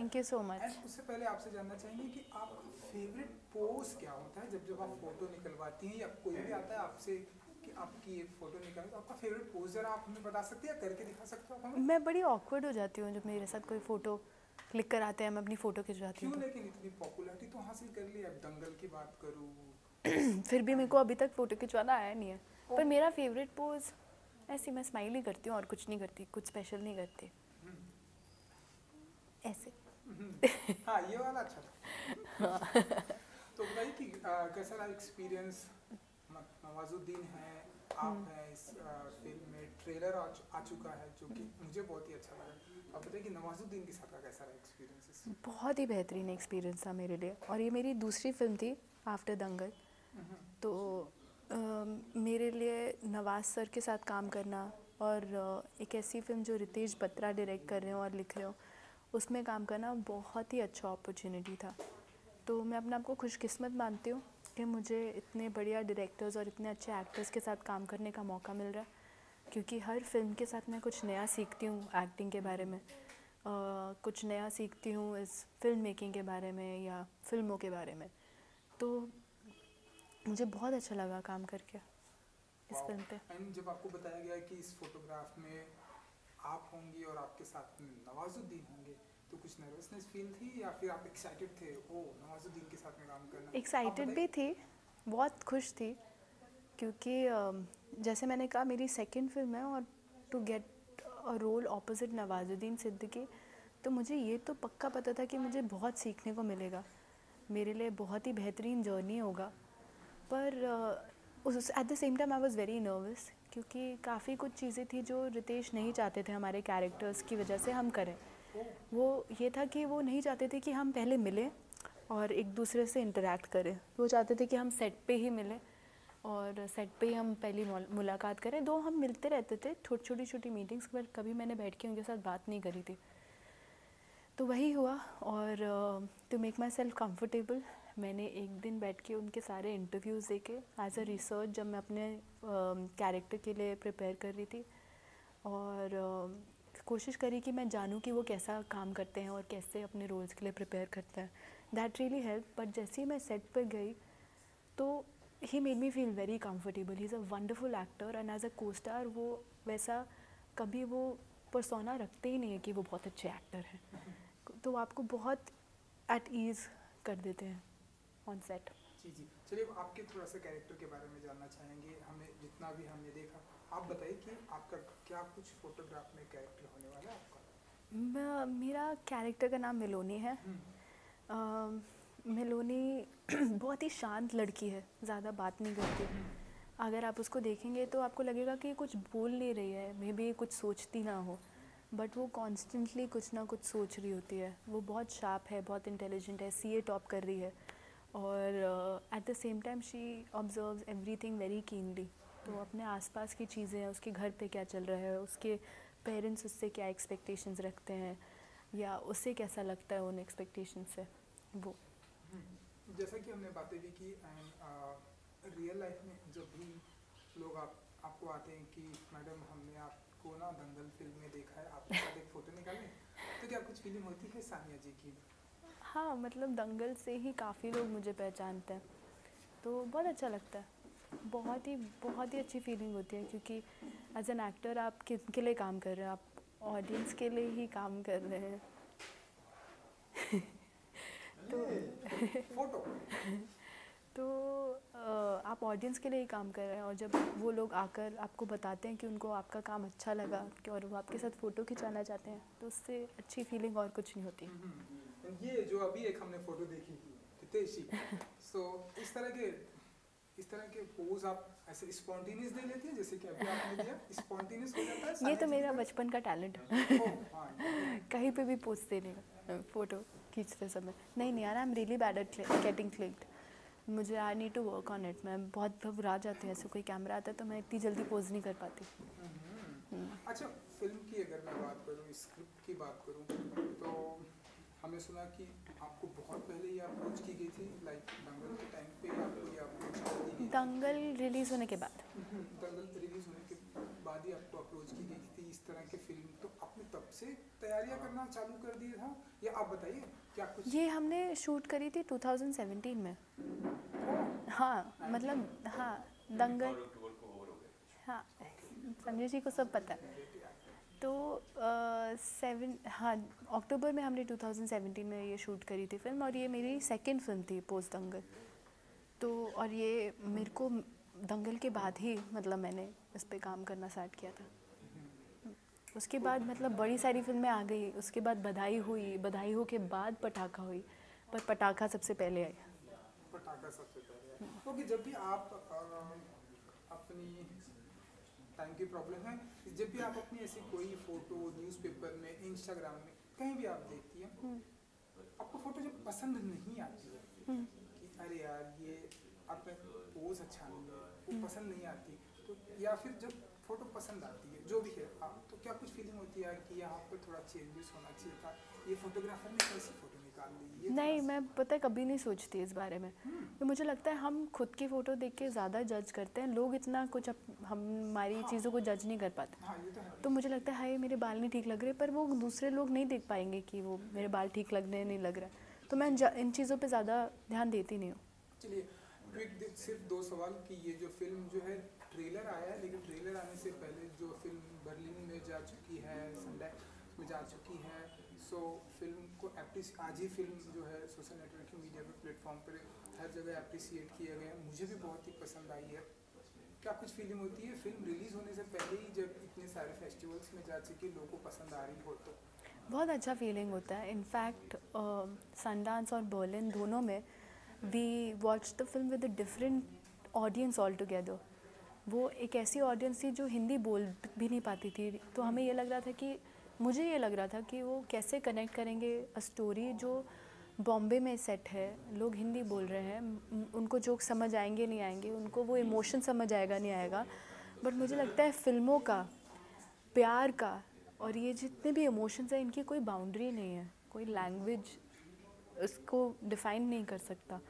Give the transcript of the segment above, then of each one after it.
Thank you so much. And उससे पहले आपसे जानना चाहेंगे कि आप फेवरेट पोज क्या होता है जब आप फोटो निकलवाती हैं, या कोई भी आता है आपसे कि आपकी एक फोटो निकालें, तो आपका फेवरेट पोज जरा आप हमें बता सकते हैं या करके दिखा सकते हो आप हमें? मैं बड़ी ऑकवर्ड हो जाती हूँ जब मेरे साथ कोई फ़ोटो क्लिक कराते हैं, मैं अपनी फ़ोटो खिंचवाती क्यों? हूँ लेकिन इतनी पॉपुलैरिटी तो हासिल कर ली। अब दंगल की बात करूँ, तो फिर भी मेरे को अभी तक फ़ोटो खिंचवाना आया नहीं है। पर मेरा फेवरेट पोज ऐसी, मैं स्माइल ही करती हूँ और कुछ नहीं करती, कुछ स्पेशल नहीं करती, ऐसे। हाँ ये वाला अच्छा था। तो बताइए कि कैसा रहा एक्सपीरियंस? नवाजुद्दीन है, आप हैं इस फिल्म में, ट्रेलर आ चुका है जो कि मुझे बहुत ही अच्छा लगा। आप बताइए कि नवाजुद्दीन के साथ का कैसा रहा एक्सपीरियंस? बहुत ही बेहतरीन एक्सपीरियंस था मेरे लिए, और ये मेरी दूसरी फिल्म थी आफ्टर दंगल। तो मेरे लिए नवाज सर के साथ काम करना और एक ऐसी फिल्म जो रितेश बत्रा डायरेक्ट कर रहे हो और लिख रहे हो, उसमें काम करना बहुत ही अच्छा अपॉर्चुनिटी था। तो मैं अपने आप को खुशकिस्मत मानती हूँ कि मुझे इतने बढ़िया डायरेक्टर्स और इतने अच्छे एक्टर्स के साथ काम करने का मौका मिल रहा है, क्योंकि हर फिल्म के साथ मैं कुछ नया सीखती हूँ एक्टिंग के बारे में, कुछ नया सीखती हूँ इस फिल्म मेकिंग के बारे में या फिल्मों के बारे में। तो मुझे बहुत अच्छा लगा काम करके इस फिल्म पे। एंड जब आपको बताया गया कि इस फोटोग्राफ में आप होंगी और आपके साथ में नवाजुद्दीन होंगे, तो कुछ नर्वसनेस फील थी या फिर आप एक्साइटेड थे ओ नवाजुद्दीन के साथ में काम करना? आप एक्साइटेड भी बताइए। थी, बहुत खुश थी, क्योंकि जैसे मैंने कहा मेरी सेकंड फिल्म है, और to get a role opposite Nawazuddin Siddiqui, तो मुझे ये तो पक्का पता था कि मुझे बहुत सीखने को मिलेगा, मेरे लिए बहुत ही बेहतरीन जर्नी होगा। पर उस at the same time I was very nervous, क्योंकि काफ़ी कुछ चीज़ें थी जो रितेश नहीं चाहते थे हमारे कैरेक्टर्स की वजह से हम करें। वो ये था कि वो नहीं चाहते थे कि हम पहले मिलें और एक दूसरे से इंटरेक्ट करें, वो चाहते थे कि हम सेट पे ही मिलें और सेट पे ही हम पहली मुलाकात करें। दो हम मिलते रहते थे, छोटी छोटी मीटिंग्स, पर कभी मैंने बैठ के उनके साथ बात नहीं करी थी। तो वही हुआ, और to make myself comfortable मैंने एक दिन बैठ के उनके सारे इंटरव्यूज़ देखे एज अ रिसर्च, जब मैं अपने कैरेक्टर के लिए प्रिपेयर कर रही थी, और कोशिश करी कि मैं जानूँ कि वो कैसा काम करते हैं और कैसे अपने रोल्स के लिए प्रिपेयर करते हैं। That really help. बट जैसे ही मैं सेट पर गई तो he made me feel very comfortable. He is a wonderful actor, and as a co star वो वैसा कभी वो पर्सोना रखते ही नहीं है कि वो बहुत अच्छे एक्टर हैं, तो आपको बहुत एट ईज़ कर देते हैं ऑन सेट। जी, चलिए आपके थोड़ा सा कैरेक्टर के बारे में जानना चाहेंगे। हमें जितना भी हमने देखा, आप बताइए कि आपका क्या कुछ फोटोग्राफ में कैरेक्टर होने वाला है आपका? मेरा कैरेक्टर का नाम मेलोनी है। मेलोनी बहुत ही शांत लड़की है, ज़्यादा बात नहीं करती। अगर आप उसको देखेंगे तो आपको लगेगा कि कुछ बोल नहीं रही है, मे बी कुछ सोचती ना हो, बट वो कॉन्स्टेंटली कुछ ना कुछ सोच रही होती है। वो बहुत शार्प है, बहुत इंटेलिजेंट है, सीए टॉप कर रही है, और at the same time she observes everything very keenly. तो अपने आसपास की चीज़ें, उसके घर पे क्या चल रहा है, उसके पेरेंट्स उससे क्या एक्सपेक्टेशंस रखते हैं, या उससे कैसा लगता है उन एक्सपेक्टेशन से, वो। जैसा कि हमने बातें भी की, एंड रियल लाइफ में जब भी लोग आपको आते हैं कि मैडम हमने आपको ना दंगल फिल्म में देखा है, आपके साथ एक फ़ोटो निकालें, तो क्या कुछ फीलिंग होती है सानिया जी की? हाँ, मतलब दंगल से ही काफ़ी लोग मुझे पहचानते हैं, तो बहुत अच्छा लगता है। बहुत ही अच्छी फीलिंग होती है, क्योंकि एज एन एक्टर आप किसके लिए काम कर रहे हैं? आप ऑडियंस के लिए ही काम कर रहे हैं। तो फोटो तो आप ऑडियंस के लिए ही काम कर रहे हैं, और जब वो लोग आकर आपको बताते हैं कि उनको आपका काम अच्छा लगा और वो आपके साथ फ़ोटो खिंचाना चाहते हैं, तो उससे अच्छी फीलिंग और कुछ नहीं होती। ये जो अभी एक हमने फोटो देखी रितेश जी, सो इस तरह के पोज आप ऐसे स्पॉन्टेनियस दे लेती हैं, जैसे कि अभी आपने दिया, स्पॉन्टेनियस हो जाता है ये सानिया तो जी की मेरा तरह? बचपन का टैलेंट है। ओह हाँ, कहीं पे भी पोज देने का, फ़ोटो खींचते समय। नहीं यार, I am really bad at getting clicked. मुझे I need to work on it. मैं बहुत घबरा जाती हूँ, ऐसे कोई कैमरा आता है तो मैं इतनी जल्दी पोज नहीं कर पाती। अच्छा, फिल्म की अगर मैं बात करूँ, स्क्रिप्ट की बात करूँ, तो हमें सुना कि आपको बहुत पहले ही अप्रोच की गई थी, लाइक दंगल के टाइम पे आपको ये अप्रोच दी गई थी? दंगल रिलीज़ होने के बाद। दंगल रिलीज होने के बाद ही आपको अप्रोच की गई थी इस तरह की फिल्म, तो आपने तब से तैयारियां करना चालू कर दिया था, या आप बताइए क्या कुछ? ये हमने शूट करी थी 2017 में। हाँ मतलब हाँ, दंगल, हाँ संजय जी को सब पता है। तो हाँ अक्टूबर में हमने 2017 में ये शूट करी थी फिल्म, और ये मेरी सेकंड फिल्म थी पोस्ट दंगल। तो और ये मेरे को दंगल के बाद ही मतलब मैंने इस पे काम करना स्टार्ट किया था। उसके बाद मतलब बड़ी सारी फिल्में आ गई, उसके बाद बधाई हुई, बधाई हो के बाद पटाखा हुई, पर पटाखा सबसे पहले आई। पटाखा सबसे पहले है, क्योंकि जब भी आप अपनी टाइम की प्रॉब्लम है, जब भी आप अपनी ऐसी कोई फोटो न्यूज़पेपर में, इंस्टाग्राम में, कहीं भी आप देखती हैं, आपको फोटो जब पसंद नहीं आती है कि अरे यार ये आपका पोज अच्छा नहीं है, वो पसंद नहीं आती, तो या फिर जब फोटो पसंद आती है जो भी है, तो क्या कुछ फीलिंग होती है कि यहाँ पर थोड़ा चेंजेस होना चाहिए था, ये फोटोग्राफर ने कैसी फोटो निकाल ली, ये नहीं, मैं पता है कभी नहीं सोचती इस बारे में। तो मुझे लगता है हम खुद की फ़ोटो देख के ज़्यादा जज करते हैं, लोग इतना कुछ हमारी चीज़ों को जज नहीं कर पाते। हाँ ये तो है। तो मुझे लगता है हाय मेरे बाल नहीं ठीक लग रहे, पर वो दूसरे लोग नहीं देख पाएंगे कि वो मेरे बाल ठीक लग रहे हैं नहीं लग रहा है। तो मैं इन चीज़ों पे ज़्यादा ध्यान देती नहीं हूँ। चलिए क्विक सिर्फ 2 सवाल कि ये जो फिल्म जो है ट्रेलर आया है, लेकिन ट्रेलर आने से पहले जो फिल्म बर्लिन में जा चुकी है, सनडाइज में जा चुकी है, सो फिल्म को आज ही फिल्म जो है सोशल नेटवर्किंग मीडिया पे प्लेटफॉर्म पर हर जगह अप्रिसिएट किया गया है, मुझे भी बहुत ही पसंद आई है। क्या कुछ फीलिंग होती है फिल्म रिलीज़ होने से पहले ही, जब इतने सारे फेस्टिवल्स में जा चुकी लोगों को पसंद आ रही हो तो? बहुत अच्छा फीलिंग होता है। इनफैक्ट सनडांस और बर्लिन दोनों में we watch the film with a different audience all together. वो एक ऐसी ऑडियंस थी जो हिंदी बोल भी नहीं पाती थी, तो हमें ये लग रहा था कि मुझे ये लग रहा था कि वो कैसे कनेक्ट करेंगे अ स्टोरी जो बॉम्बे में सेट है, लोग हिंदी बोल रहे हैं, उनको जोक समझ आएंगे नहीं आएंगे, उनको वो इमोशन समझ आएगा नहीं आएगा। बट मुझे लगता है फिल्मों का, प्यार का और ये जितने भी इमोशंस हैं इनकी कोई बाउंड्री नहीं है, कोई लैंग्वेज इसको डिफ़ाइन नहीं कर सकता।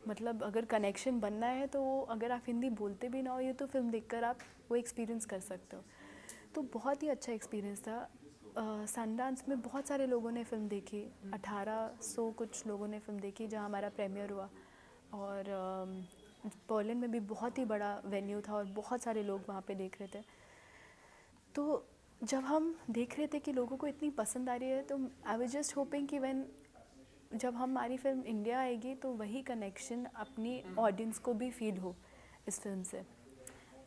मतलब अगर कनेक्शन बनना है तो अगर आप हिंदी बोलते भी ना हो, ये तो फिल्म देखकर आप वो एक्सपीरियंस कर सकते हो। तो बहुत ही अच्छा एक्सपीरियंस था। सनडांस में बहुत सारे लोगों ने फ़िल्म देखी, 1800 कुछ लोगों ने फ़िल्म देखी जहाँ हमारा प्रीमियर हुआ, और बर्लिन में भी बहुत ही बड़ा वेन्यू था और बहुत सारे लोग वहाँ पे देख रहे थे। तो जब हम देख रहे थे कि लोगों को इतनी पसंद आ रही है, तो आई वाज जस्ट होपिंग कि जब हमारी फिल्म इंडिया आएगी तो वही कनेक्शन अपनी ऑडियंस को भी फील हो इस फिल्म से,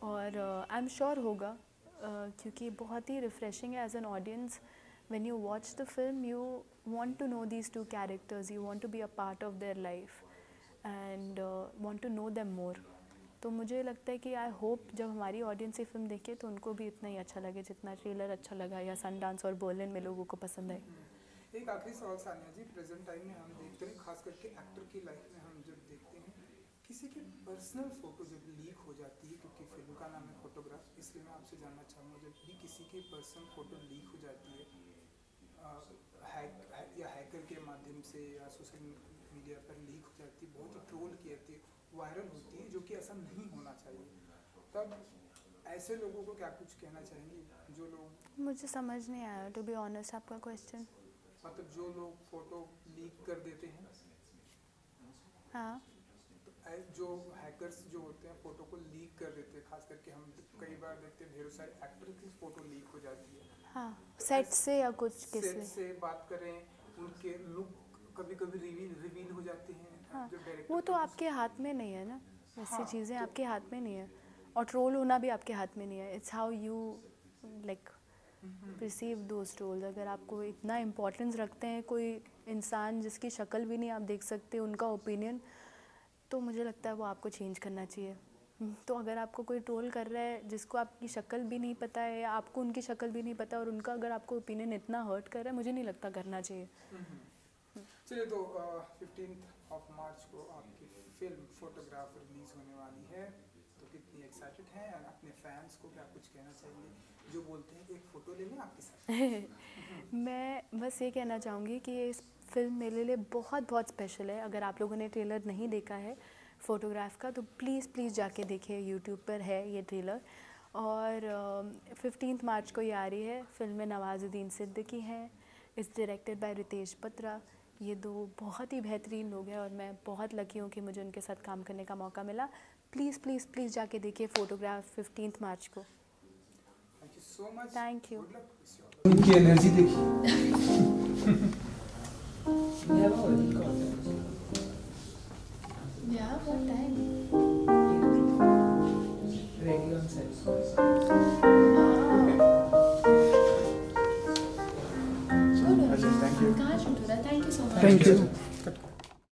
और आई एम श्योर होगा, क्योंकि बहुत ही रिफ़्रेशिंग है as an audience. When you watch the film you want to know these two characters, you want to be a part of their life and want to know them more. तो मुझे लगता है कि I hope जब हमारी audience ये film देखे तो उनको भी इतना ही अच्छा लगे जितना ट्रेलर अच्छा लगा या सनडांस और बर्लिन में लोगों को पसंद आए। एक आखिरी सवाल सानिया जी, प्रेजेंट टाइम में हम देखते हैं, खास करके एक्टर की लाइफ में हम जब देखते हैं किसी की पर्सनल फ़ोटो जब लीक हो जाती है, क्योंकि फिल्म का नाम है फोटोग्राफ, इसलिए मैं आपसे जानना चाहूँगा, जब भी किसी की पर्सनल फ़ोटो लीक हो जाती है हैकर के माध्यम से या सोशल मीडिया पर लीक हो जाती है, बहुत ही ट्रोल की जाती है, वायरल होती है, जो कि ऐसा नहीं होना चाहिए, तब ऐसे लोगों को क्या कुछ कहना चाहेंगे जो लोग? मुझे समझ नहीं आया टू बी ऑनेस्ट आपका क्वेश्चन। मतलब जो लोग फोटो लीक कर देते हैं, हाँ, तो जो हैकर्स जो होते हैं फोटो को लीक कर देते हैं, खास करके हम कई बार देखते हैं ढेरों सारे एक्टर की फोटो लीक हो जाती है, हाँ सेट से या कुछ सेट किससे। से बात करें, उनके लुक कभी कभी रिवील हो जाते हैं, हाँ, जो डायरेक्टर वो तो आपके हाथ में नहीं है ना, ऐसी हाँ, चीज़ें तो आपके हाथ में नहीं है, और ट्रोल होना भी आपके हाथ में नहीं है। It's how you like receive those trolls. अगर आपको इतना इम्पोर्टेंस रखते हैं कोई इंसान जिसकी शक्ल भी नहीं आप देख सकते, उनका ओपिनियन, तो मुझे लगता है वो आपको चेंज करना चाहिए। तो अगर आपको कोई ट्रोल कर रहा है जिसको आपकी शक्ल भी नहीं पता है या आपको उनकी शक्ल भी नहीं पता, और उनका अगर आपको ओपिनियन इतना हर्ट कर रहा है, मुझे नहीं लगता करना चाहिए। चलिए, तो 15 मार्च को आपकी फिल्म फोटोग्राफ रिलीज होने वाली है, तो कितनी एक्साइटेड हैं, और अपने फैंस को क्या कुछ कहना चाहिए जो बोलते हैं एक फ़ोटो ले लें आपके साथ? मैं बस ये कहना चाहूँगी कि ये फिल्म मेरे लिए बहुत बहुत स्पेशल है। अगर आप लोगों ने ट्रेलर नहीं देखा है फ़ोटोग्राफ का, तो प्लीज़ प्लीज़ जाके देखिए, यूट्यूब पर है ये ट्रेलर। और 15 मार्च को ये आ रही है। फिल्म में नवाजुद्दीन सिद्दीकी हैं, इस डायरेक्टेड बाय रितेश बत्रा। ये दो बहुत ही बेहतरीन लोग हैं और मैं बहुत लकी हूँ कि मुझे उनके साथ काम करने का मौका मिला। प्लीज़ प्लीज़ प्लीज़ जाके देखिए फोटोग्राफ 15 मार्च को। Thank you so much. Thank you. इनकी एनर्जी देखिए। Yeah, what time? Ready on set. Good. Thank you. कहाँ shoot हो रहा है? Thank you so much. Thank you.